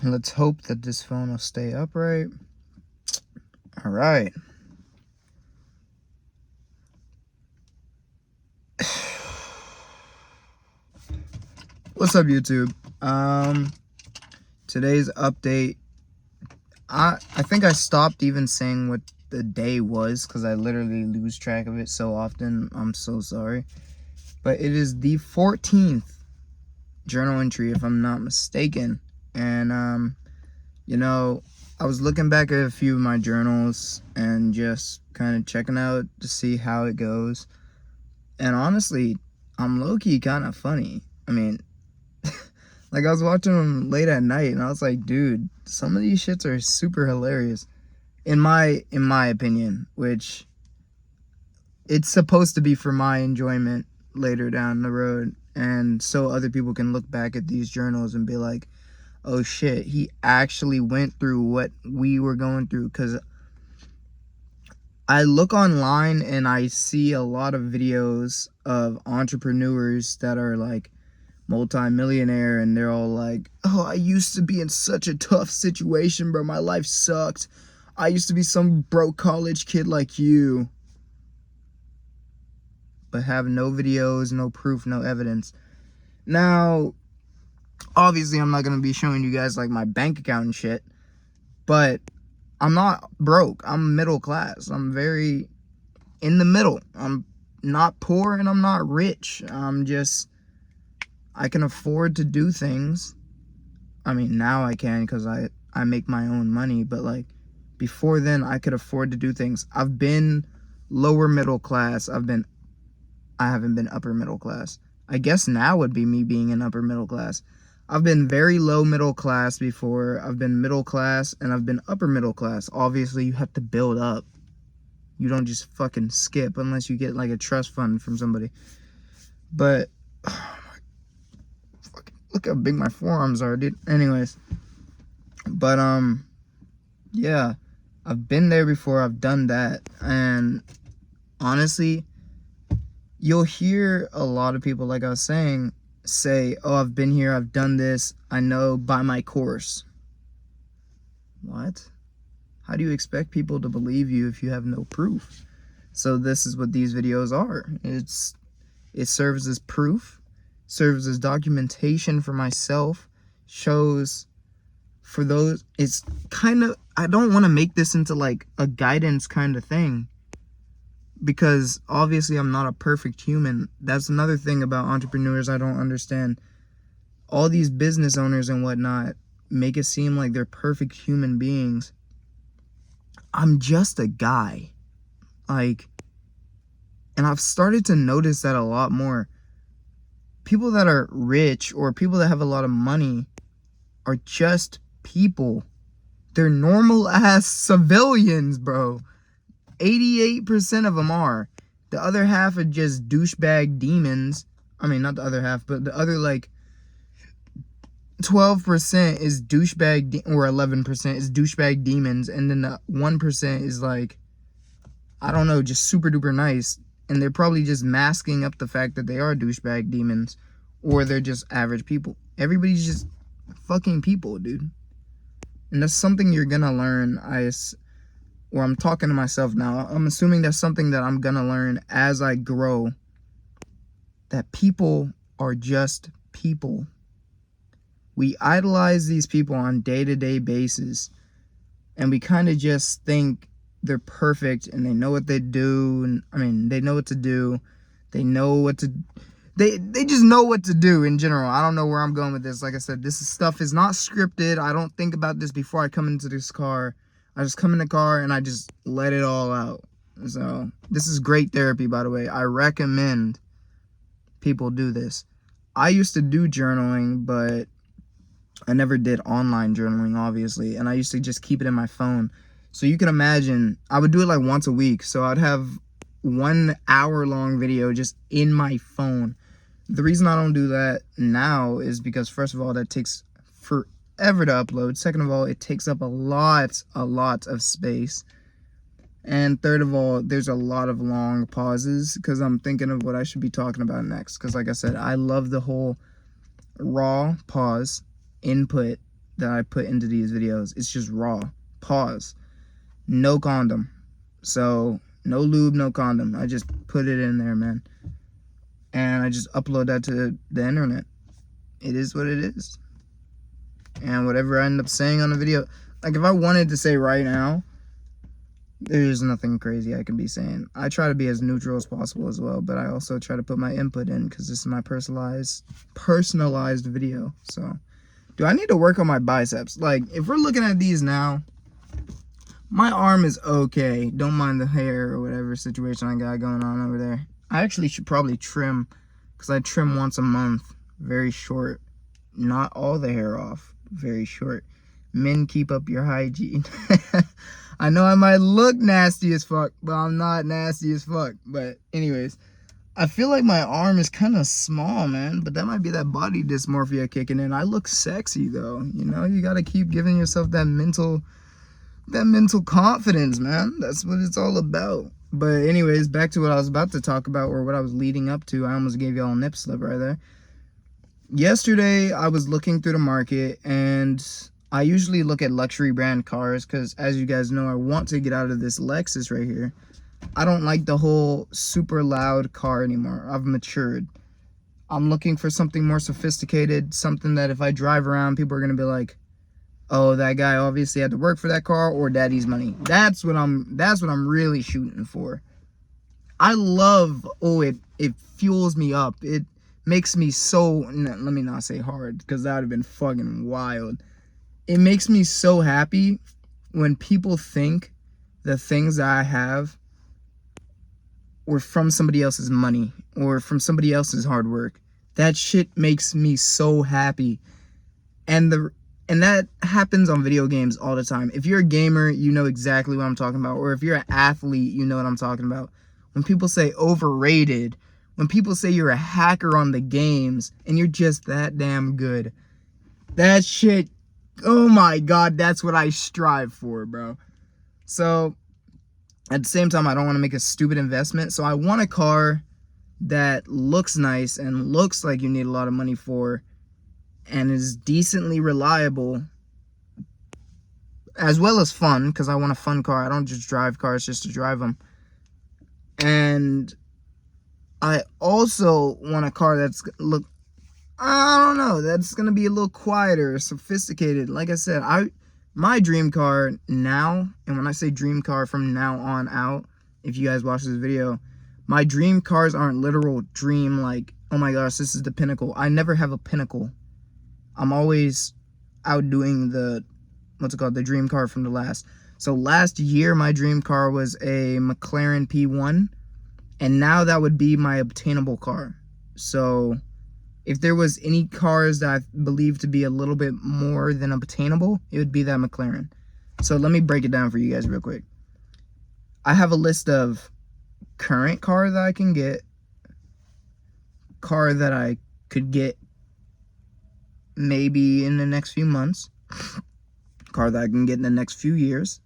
Let's hope that this phone will stay upright. All right. What's up, YouTube? Today's update. I think I stopped even saying what the day was because I literally lose track of it so often. I'm so sorry. But it is the 14th journal entry, if I'm not mistaken. And you know, I was looking back at a few of my journals and just kind of checking out to see how it goes. And honestly, I'm low-key kind of funny. I mean, like I was watching them late at night and I was like, dude, some of these shits are super hilarious. In my opinion, which it's supposed to be for my enjoyment later down the road. And so other people can look back at these journals and be like, oh shit, he actually went through what we were going through. Because I look online and I see a lot of videos of entrepreneurs that are like multi-millionaire, and they're all like, oh, I used to be in such a tough situation, bro. My life sucked. I used to be some broke college kid like you. But have no videos, no proof, no evidence. Now, obviously, I'm not going to be showing you guys like my bank account and shit, but I'm not broke. I'm middle class. I'm very in the middle. I'm not poor and I'm not rich. I can afford to do things. I mean, now I can because I make my own money, but like before then I could afford to do things. I've been lower middle class. I haven't been upper middle class. I guess now would be me being in upper middle class. I've been very low middle class before. I've been middle class and I've been upper middle class. Obviously, you have to build up. You don't just fucking skip unless you get like a trust fund from somebody. But look how big my forearms are, dude. Anyways, but yeah, I've been there before. I've done that, and honestly, you'll hear a lot of people, like I was saying, say, oh, I've been here, I've done this, I know by my course. What? How do you expect people to believe you if you have no proof? So this is what these videos are. It serves as proof, serves as documentation for myself, shows for those. It's kind of, I don't want to make this into like a guidance kind of thing, because obviously I'm not a perfect human. That's another thing about entrepreneurs I don't understand. All these business owners and whatnot make it seem like they're perfect human beings. I'm just a guy. Like, and I've started to notice that a lot more. People that are rich or people that have a lot of money are just people. They're normal ass civilians, bro. 88% of them are. The other half are just douchebag demons. I mean, not the other half, but the other like 12% is douchebag, or 11% is douchebag demons, and then the 1% is like, I don't know, just super duper nice, and they're probably just masking up the fact that they are douchebag demons, or they're just average people. Everybody's just fucking people, dude. And that's something you're gonna learn. Or I'm talking to myself now. I'm assuming that's something that I'm gonna learn as I grow. That people are just people. We idolize these people on day-to-day basis, and we kind of just think they're perfect and they know what they do. And I mean, they know what to do. They know what to. They just know what to do in general. I don't know where I'm going with this. Like I said, this stuff is not scripted. I don't think about this before I come into this car. I just come in the car and I just let it all out. So this is great therapy, by the way. I recommend people do this. I used to do journaling, but I never did online journaling, obviously. And I used to just keep it in my phone. So you can imagine, I would do it like once a week. So I'd have 1 hour long video just in my phone. The reason I don't do that now is because, first of all, that takes forever to upload. Second of all, it takes up a lot of space. And third of all, there's a lot of long pauses because I'm thinking of what I should be talking about next. Because like I said, I love the whole raw pause, input, that I put into these videos. It's just raw. Pause. No condom. So no lube, no condom. I just put it in there, man. And I just upload that to the internet. It is what it is. And whatever I end up saying on the video, like if I wanted to say right now, there's nothing crazy I can be saying. I try to be as neutral as possible as well, but I also try to put my input in because this is my personalized video. So, do I need to work on my biceps? Like, if we're looking at these now, my arm is okay. Don't mind the hair or whatever situation I got going on over there. I actually should probably trim, because I trim once a month. Very short. Not all the hair off. Very short. Men, keep up your hygiene. I know I might look nasty as fuck, but I'm not nasty as fuck. But anyways, I feel like my arm is kind of small, man. But that might be that body dysmorphia kicking in. I look sexy, though. You know, you got to keep giving yourself that mental confidence, man. That's what it's all about. But anyways, back to what I was about to talk about, or what I was leading up to. I almost gave y'all a nip slip right there. Yesterday, I was looking through the market, and I usually look at luxury brand cars because, as you guys know, I want to get out of this Lexus right here. I don't like the whole super loud car anymore. I've matured. I'm looking for something more sophisticated, something that if I drive around, people are going to be like, oh, that guy obviously had to work for that car, or daddy's money. That's what I'm really shooting for. I love, it fuels me up. It makes me so, let me not say hard, because that would have been fucking wild. It makes me so happy when people think the things that I have were from somebody else's money or from somebody else's hard work. That shit makes me so happy. And that happens on video games all the time. If you're a gamer, you know exactly what I'm talking about. Or if you're an athlete, you know what I'm talking about. When people say overrated, when people say you're a hacker on the games and you're just that damn good, that shit, oh my God, that's what I strive for, bro. So at the same time, I don't want to make a stupid investment. So I want a car that looks nice and looks like you need a lot of money for, and is decently reliable, as well as fun, because I want a fun car. I don't just drive cars just to drive them. And I also want a car that's that's going to be a little quieter, sophisticated. Like I said, my dream car now, and when I say dream car from now on out, if you guys watch this video, my dream cars aren't literal dream, like, oh my gosh, this is the pinnacle. I never have a pinnacle. I'm always outdoing the dream car from the last. So last year, my dream car was a McLaren P1, and now that would be my obtainable car. So if there was any cars that I believe to be a little bit more than obtainable, it would be that McLaren. So let me break it down for you guys real quick. I have a list of current car that I can get, car that I could get maybe in the next few months, car that I can get in the next few years,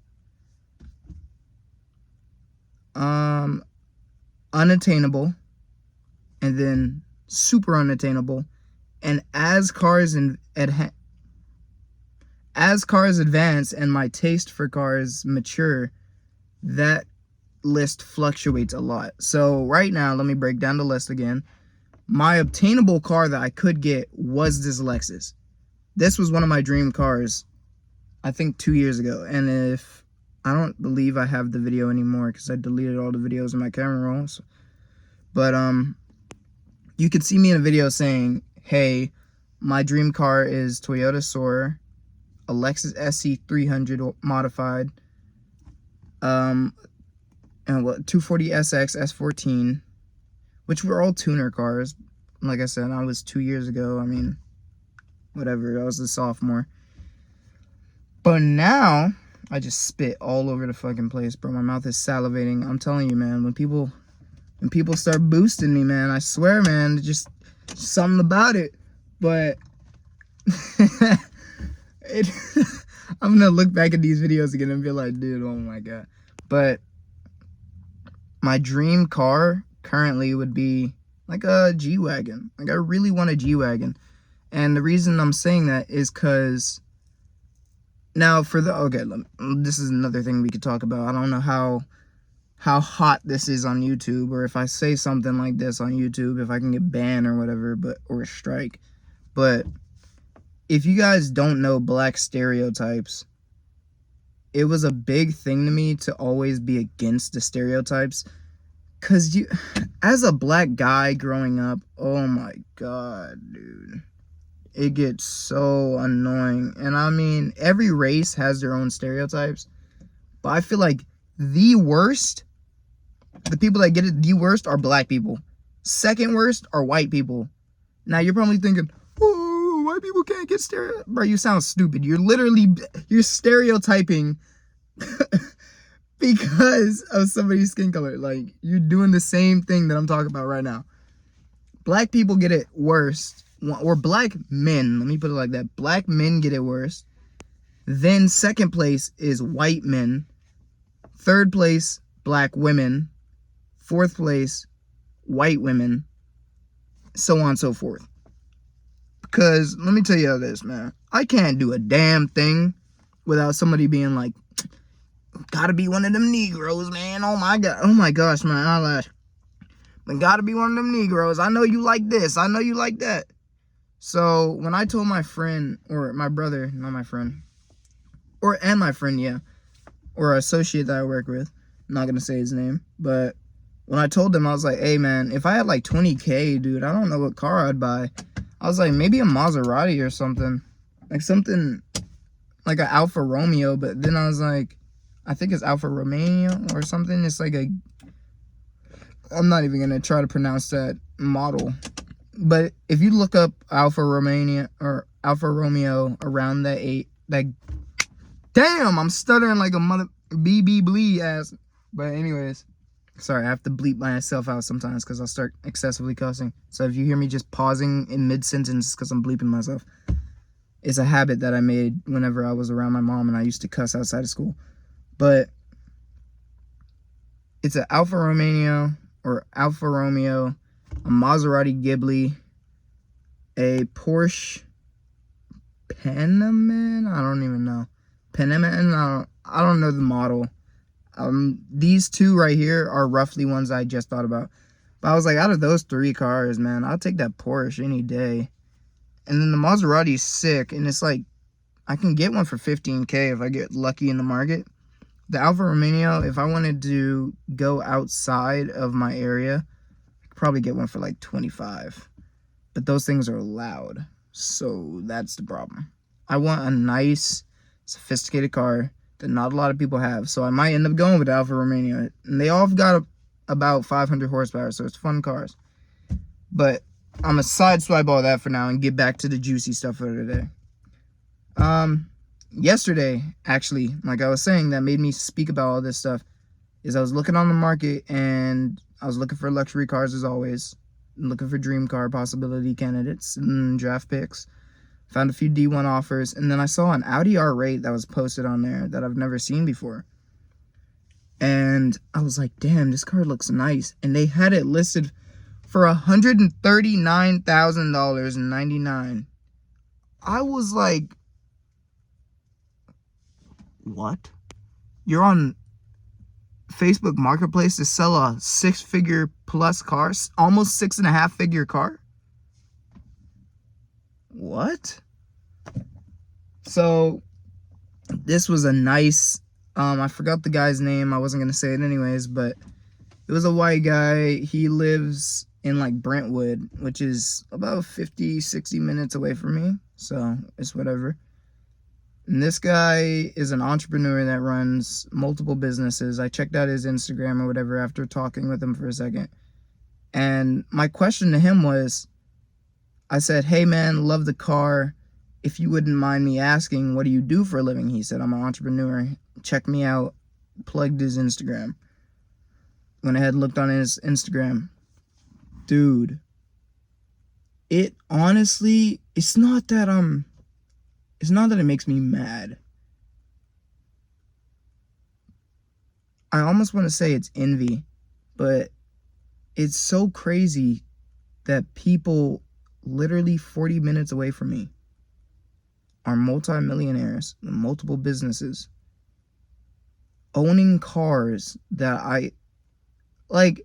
unattainable, and then super unattainable. And as cars advance and my taste for cars mature, that list fluctuates a lot. So right now, let me break down the list again. My obtainable car that I could get was this Lexus. This was one of my dream cars, I think 2 years ago. And if I don't believe I have the video anymore because I deleted all the videos in my camera rolls. But you could see me in a video saying, hey, my dream car is Toyota Soarer, a Lexus SC300 modified, and 240SX S14, which were all tuner cars. Like I said, I was 2 years ago. I mean, whatever. I was a sophomore. But now, I just spit all over the fucking place, bro. My mouth is salivating. I'm telling you, man, when people start boosting me, man, I swear, man, just something about it. But I'm gonna look back at these videos again and be like, dude, oh my God. But my dream car currently would be like a G-Wagon. Like, I really want a G-Wagon. And the reason I'm saying that is because Now for the this is another thing we could talk about. I don't know how hot this is on YouTube, or if I say something like this on YouTube, if I can get banned or whatever, or a strike. But if you guys don't know black stereotypes, it was a big thing to me to always be against the stereotypes, cause as a black guy growing up, oh my god, dude, it gets so annoying. And I mean, every race has their own stereotypes, but I feel like the people that get it the worst are black people. Second worst are white people. Now you're probably thinking, oh, white people can't get stereotyped. Bro, you sound stupid. You're stereotyping because of somebody's skin color. Like, you're doing the same thing that I'm talking about right now. Black people get it worst, or black men, let me put it like that. Black men get it worst. Then second place is white men. Third place, black women. Fourth place, white women. So on and so forth. Because let me tell you this, man. I can't do a damn thing without somebody being like, gotta be one of them Negroes, man. Oh my god. Oh my gosh, man. Eyelash. But gotta be one of them Negroes. I know you like this. I know you like that. So when I told my friend, or my brother, not my friend, and my friend, yeah, or associate that I work with, I'm not gonna say his name, but when I told him, I was like, hey man, if I had like 20K, dude, I don't know what car I'd buy. I was like, maybe a Maserati or something. Like something like an Alfa Romeo, but then I was like, I think it's Alfa Romeo or something. It's like I'm not even gonna try to pronounce that model. But if you look up Alfa Romeo around damn, I'm stuttering like a mother BB bleed ass. But anyways, sorry, I have to bleep myself out sometimes because I'll start excessively cussing. So if you hear me just pausing in mid-sentence, it's because I'm bleeping myself. It's a habit that I made whenever I was around my mom and I used to cuss outside of school. But it's an Alfa Romeo, a Maserati Ghibli, a Porsche Panamera, I don't even know. Panamera, I don't know the model. These two right here are roughly ones I just thought about. But I was like, out of those three cars, man, I'll take that Porsche any day. And then the Maserati is sick, and it's like, I can get one for 15K if I get lucky in the market. The Alfa Romeo, if I wanted to go outside of my area, I could probably get one for like 25. But those things are loud, so that's the problem. I want a nice, sophisticated car that not a lot of people have, so I might end up going with the Alfa Romeo. And they all have got about 500 horsepower, so it's fun cars. But I'm going to sideswipe all that for now and get back to the juicy stuff for today. Yesterday, actually, like I was saying, that made me speak about all this stuff, is I was looking on the market, and I was looking for luxury cars as always, looking for dream car possibility candidates and draft picks. Found a few D1 offers, and then I saw an Audi R8 that was posted on there that I've never seen before. And I was like, damn, this car looks nice. And they had it listed for $139,000.99. I was like, what? You're on Facebook Marketplace to sell a 6-figure plus car? Almost 6.5-figure car? What? So this was a nice, I forgot the guy's name. I wasn't going to say it anyways, but it was a white guy. He lives in like Brentwood, which is about 50-60 minutes away from me. So it's whatever. And this guy is an entrepreneur that runs multiple businesses. I checked out his Instagram or whatever after talking with him for a second. And my question to him was, I said, hey man, love the car. If you wouldn't mind me asking, what do you do for a living? He said, I'm an entrepreneur. Check me out. Plugged his Instagram. Went ahead and looked on his Instagram. Dude, it honestly, it's not that it makes me mad. I almost want to say it's envy, but it's so crazy that people literally 40 minutes away from me are multimillionaires with multiple businesses, owning cars that I like.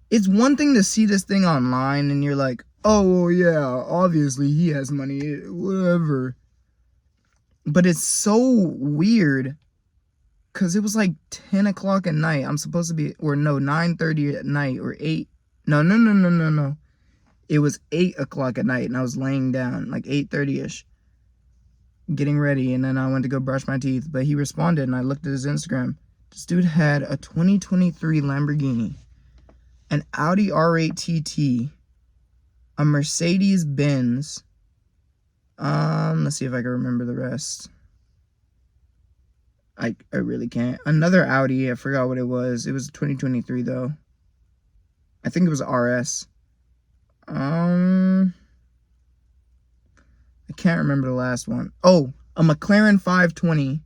It's one thing to see this thing online and you're like, oh yeah, obviously he has money, whatever. But it's so weird because it was like 10 o'clock at night. I'm supposed to be, or no, 9:30 at night, or 8. No. It was 8 o'clock at night and I was laying down like 8:30ish, getting ready, and then I went to go brush my teeth. But he responded and I looked at his Instagram. This dude had a 2023 Lamborghini, an Audi R8 TT, a Mercedes Benz. Let's see if I can remember the rest. I really can't. Another Audi, I forgot what it was. It was 2023 though. I think it was RS. I can't remember the last one. Oh, a McLaren 520.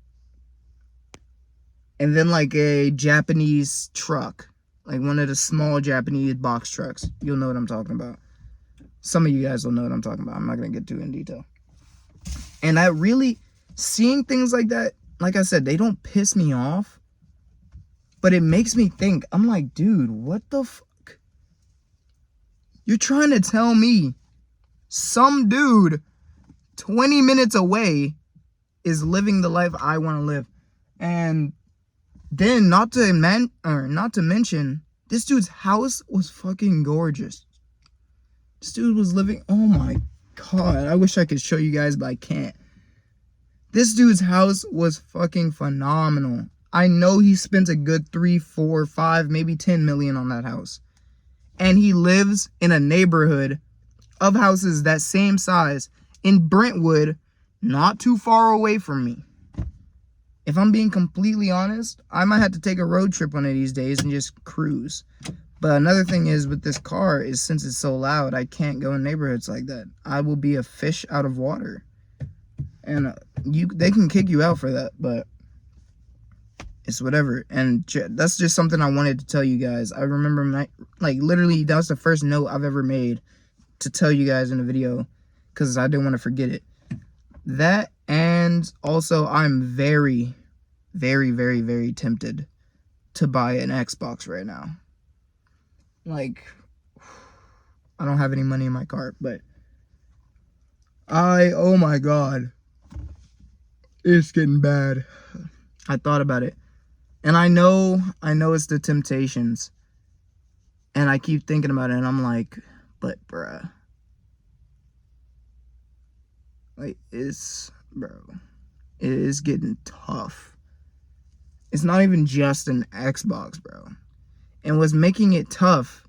And then like a Japanese truck. Like one of the small Japanese box trucks. You'll know what I'm talking about. Some of you guys will know what I'm talking about. I'm not going to get too in detail. And I really, seeing things like that, like I said, they don't piss me off. But it makes me think. I'm like, dude, what the fuck? You're trying to tell me some dude 20 minutes away is living the life I want to live. And then not to mention, this dude's house was fucking gorgeous. This dude was living, oh my god, I wish I could show you guys, but I can't. This dude's house was fucking phenomenal. I know he spent a good 3, 4, 5, maybe 10 million on that house. And he lives in a neighborhood of houses that same size in Brentwood, not too far away from me. If I'm being completely honest, I might have to take a road trip one of these days and just cruise. But another thing is with this car is, since it's so loud, I can't go in neighborhoods like that. I will be a fish out of water. And they can kick you out for that, but it's whatever. And that's just something I wanted to tell you guys. I remember, like, literally, that was the first note I've ever made to tell you guys in a video, because I didn't want to forget it. That, and also I'm very, very, very, very tempted to buy an Xbox right now. Like, I don't have any money in my cart, but oh my god, it's getting bad. I thought about it, and I know it's the temptations, and I keep thinking about it, and I'm like, but bruh, like, it is getting tough. It's not even just an Xbox, bro. And what's making it tough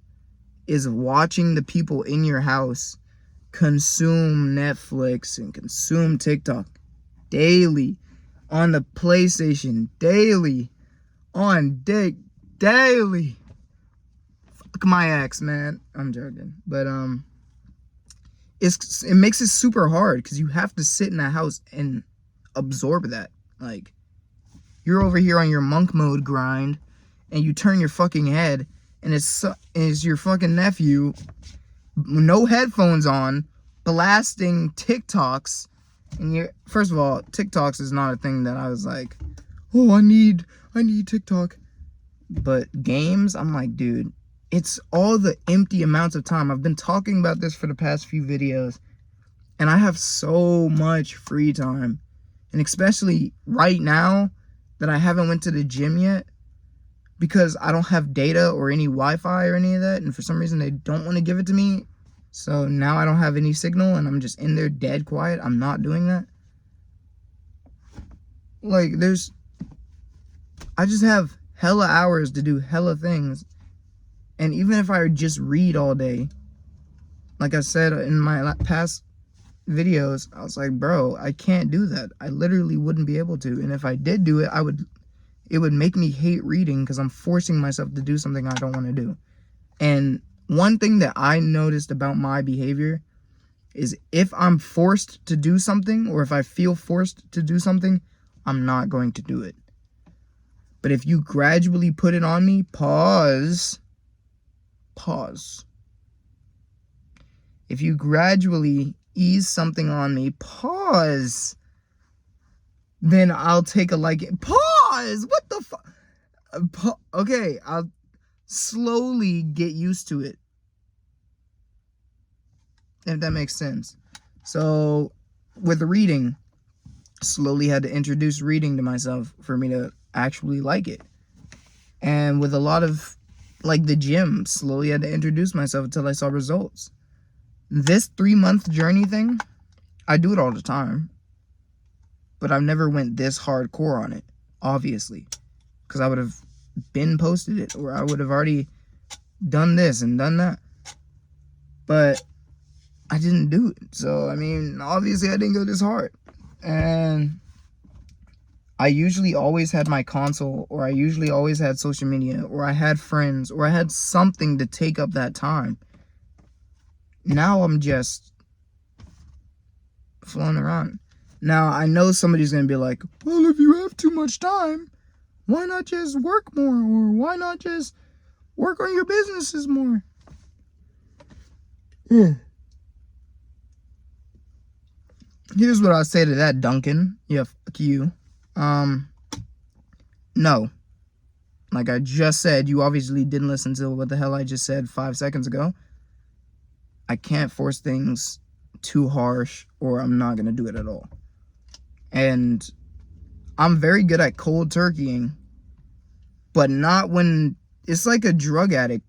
is watching the people in your house consume Netflix and consume TikTok daily, on the PlayStation daily, on dick daily. Fuck my ex, man. I'm joking. But it makes it super hard because you have to sit in that house and absorb that. Like, you're over here on your monk mode grind, and you turn your fucking head, and it's your fucking nephew, no headphones on, blasting TikToks. And you're, first of all, TikToks is not a thing that I was like, oh, I need TikTok. But games, I'm like, dude, it's all the empty amounts of time. I've been talking about this for the past few videos, and I have so much free time. And especially right now that I haven't went to the gym yet, because I don't have data or any Wi-Fi or any of that, and for some reason they don't want to give it to me. So now I don't have any signal, and I'm just in there dead quiet. I'm not doing that. Like, I just have hella hours to do hella things. And even if I just read all day, like I said in my past videos, I was like, bro, I can't do that. I literally wouldn't be able to. And if I did do it, it would make me hate reading, because I'm forcing myself to do something I don't want to do. And one thing that I noticed about my behavior is, if I'm forced to do something, or if I feel forced to do something, I'm not going to do it. But if you gradually put it on me, pause. If you gradually ease something on me, pause. then I'll take a liking. Pause! What the fuck? Okay, I'll slowly get used to it. If that makes sense. So, with reading, slowly had to introduce reading to myself for me to actually like it. And with a lot of, like, the gym, slowly had to introduce myself until I saw results. This 3-month journey thing, I do it all the time. But I've never went this hardcore on it, obviously. Because I would have been posted it, or I would have already done this and done that. But I didn't do it. So, I mean, obviously I didn't go this hard. And I usually always had my console, or I usually always had social media, or I had friends, or I had something to take up that time. Now I'm just floating around. Now, I know somebody's going to be like, well, if you have too much time, why not just work more? Or why not just work on your businesses more? Here's what I'll say to that, Duncan. Yeah, fuck you. No. Like I just said, you obviously didn't listen to what the hell I just said 5 seconds ago. I can't force things too harsh, or I'm not going to do it at all. And I'm very good at cold turkeying, but not when it's like a drug addict.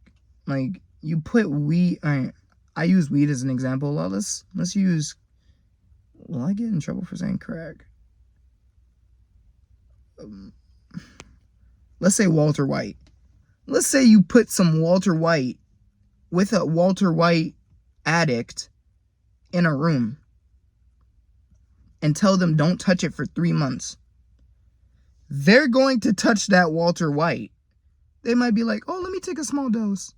Like, you put weed, I use weed as an example. Well, let's use, will I get in trouble for saying crack? Let's say Walter White. Let's say you put some Walter White with a Walter White addict in a room and tell them don't touch it for 3 months. They're going to touch that Walter White. They might be like, oh, let me take a small dose.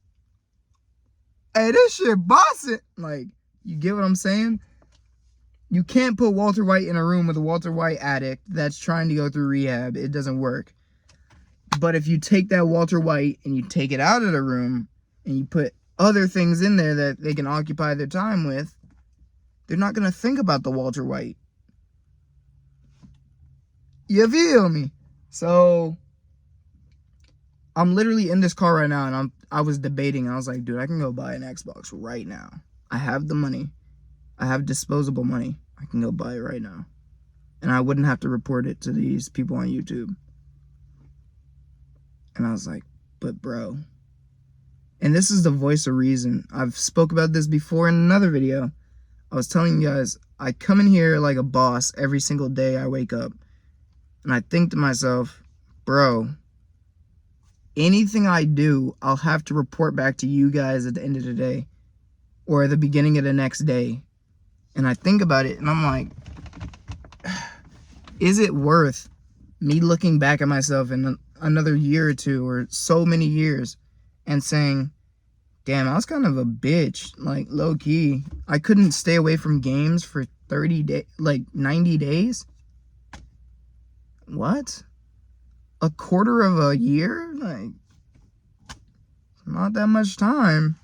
Hey, this shit bossing. Like, you get what I'm saying? You can't put Walter White in a room with a Walter White addict that's trying to go through rehab. It doesn't work. But if you take that Walter White and you take it out of the room and you put other things in there that they can occupy their time with, they're not going to think about the Walter White. You feel me? So, I'm literally in this car right now, and I was debating. I was like, dude, I can go buy an Xbox right now. I have the money. I have disposable money. I can go buy it right now. And I wouldn't have to report it to these people on YouTube. And I was like, but bro. And this is the voice of reason. I've spoke about this before in another video. I was telling you guys, I come in here like a boss every single day I wake up. And I think to myself, bro, anything I do, I'll have to report back to you guys at the end of the day. Or at the beginning of the next day. And I think about it and I'm like, is it worth me looking back at myself in another year or two or so many years and saying, damn, I was kind of a bitch, like low key. I couldn't stay away from games for 30 days, like 90 days. What? A quarter of a year? Like, not that much time.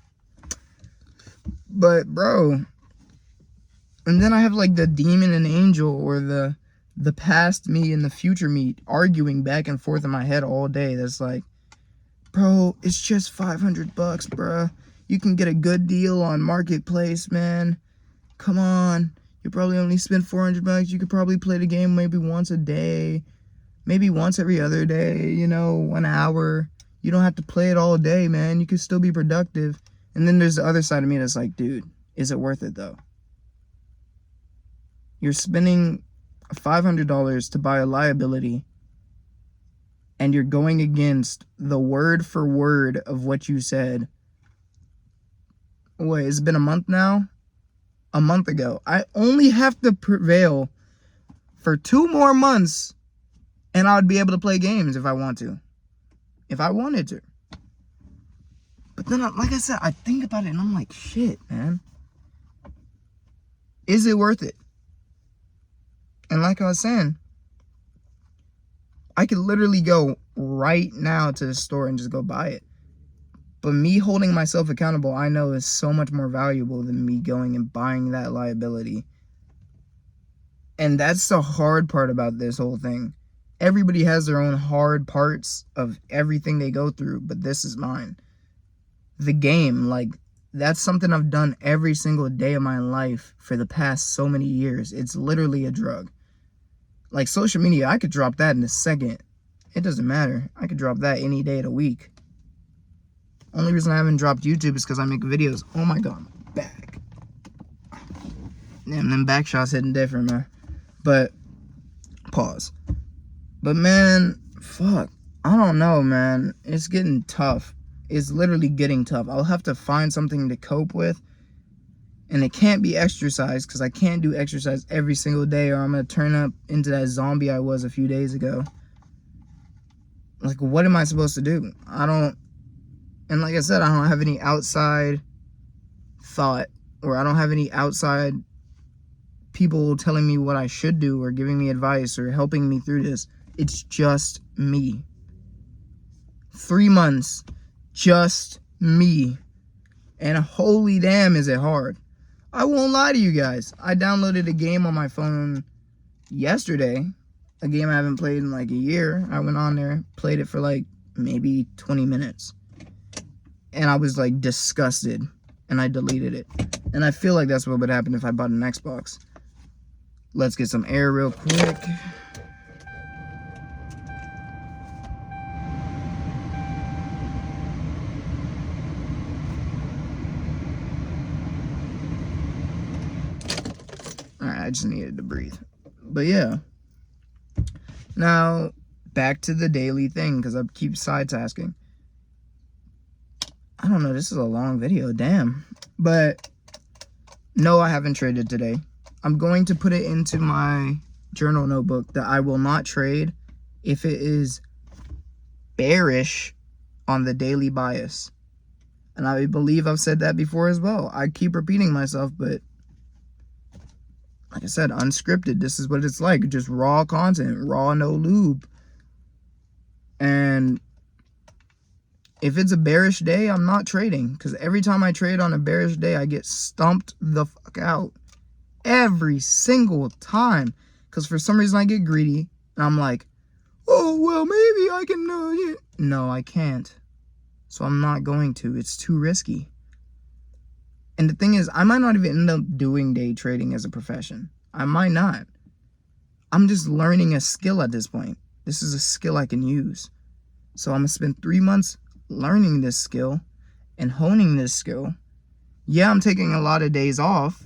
But bro, and then I have like the demon and angel, or the past me and the future me arguing back and forth in my head all day. That's like, bro, it's just $500, bruh. You can get a good deal on Marketplace, man. Come on. You probably only spend $400. You could probably play the game maybe once a day, maybe once every other day, 1 hour. You don't have to play it all day, man. You can still be productive. And then there's the other side of me that's like, dude, is it worth it though? You're spending $500 to buy a liability, and you're going against the word for word of what you said. Wait, it's been a month now? A month ago. I only have to prevail for 2 more months, and I would be able to play games if I want to. If I wanted to. But then, like I said, I think about it, and I'm like, shit, man. Is it worth it? And like I was saying, I could literally go right now to the store and just go buy it. But me holding myself accountable, I know, is so much more valuable than me going and buying that liability. And that's the hard part about this whole thing. Everybody has their own hard parts of everything they go through, but this is mine. The game, like, that's something I've done every single day of my life for the past so many years. It's literally a drug. Like, social media, I could drop that in a second. It doesn't matter. I could drop that any day of the week. Only reason I haven't dropped YouTube is because I make videos. Oh my god, my back. Damn, them back shots hitting different, man. But, pause. But, man, fuck. I don't know, man. It's getting tough. It's literally getting tough. I'll have to find something to cope with. And it can't be exercise, because I can't do exercise every single day, or I'm going to turn up into that zombie I was a few days ago. Like, what am I supposed to do? And like I said, I don't have any outside thought, or I don't have any outside people telling me what I should do, or giving me advice, or helping me through this. It's just me. 3 months, just me. And holy damn, is it hard. I won't lie to you guys. I downloaded a game on my phone yesterday. A game I haven't played in like a year. I went on there, played it for like maybe 20 minutes. And I was like disgusted. And I deleted it. And I feel like that's what would happen if I bought an Xbox. Let's get some air real quick. Alright, I just needed to breathe. But yeah. Now, back to the daily thing, because I keep side-tasking. I don't know, this is a long video, damn. But, no, I haven't traded today. I'm going to put it into my journal notebook that I will not trade if it is bearish on the daily bias. And I believe I've said that before as well. I keep repeating myself, but like I said, unscripted. This is what it's like. Just raw content. Raw, no lube. And if it's a bearish day, I'm not trading. Because every time I trade on a bearish day, I get stumped the fuck out. Every single time. Because for some reason I get greedy. And I'm like, oh, well, maybe I can know it. No, I can't. So I'm not going to. It's too risky. And the thing is, I might not even end up doing day trading as a profession. I might not. I'm just learning a skill at this point. This is a skill I can use. So I'm going to spend 3 months learning this skill and honing this skill. Yeah, I'm taking a lot of days off.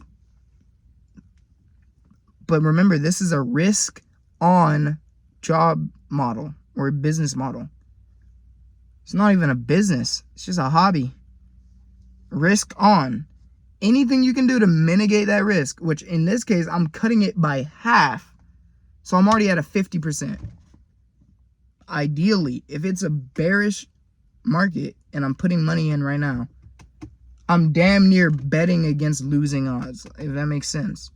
But remember, this is a risk-on job model or a business model. It's not even a business. It's just a hobby. Risk on. Anything you can do to mitigate that risk, which in this case, I'm cutting it by half. So I'm already at a 50%. Ideally, if it's a bearish market and I'm putting money in right now, I'm damn near betting against losing odds, if that makes sense.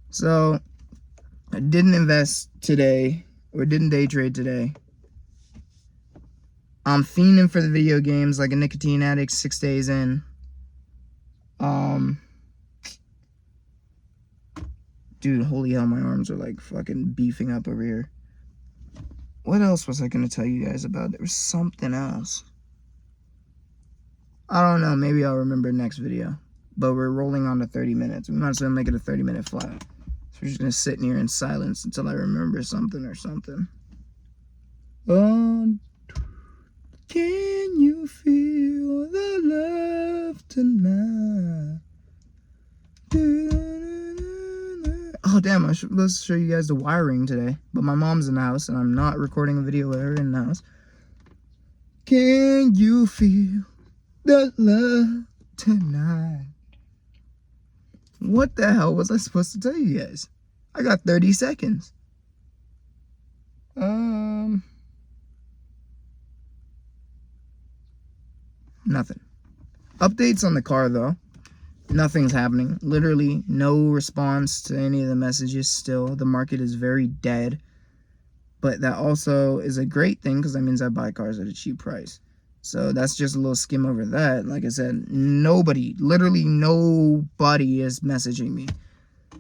So I didn't invest today, or didn't day trade today. I'm fiending for the video games like a nicotine addict 6 days in. Dude, holy hell, my arms are like fucking beefing up over here. What else was I gonna tell you guys about? There was something else. I don't know, maybe I'll remember next video. But we're rolling on to 30 minutes. We might as well make it a 30-minute flat. So we're just gonna sit in here in silence until I remember something or something. Can you feel the love tonight? Oh damn, I should let's show you guys the wiring today. But my mom's in the house and I'm not recording a video with her in the house. Can you feel the love tonight? What the hell was I supposed to tell you guys? I got 30 seconds. Nothing. Updates on the car though. Nothing's happening. Literally no response to any of the messages still. The market is very dead. But that also is a great thing because that means I buy cars at a cheap price. So that's just a little skim over that. Like I said, nobody, literally nobody is messaging me.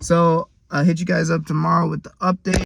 So I'll hit you guys up tomorrow with the update.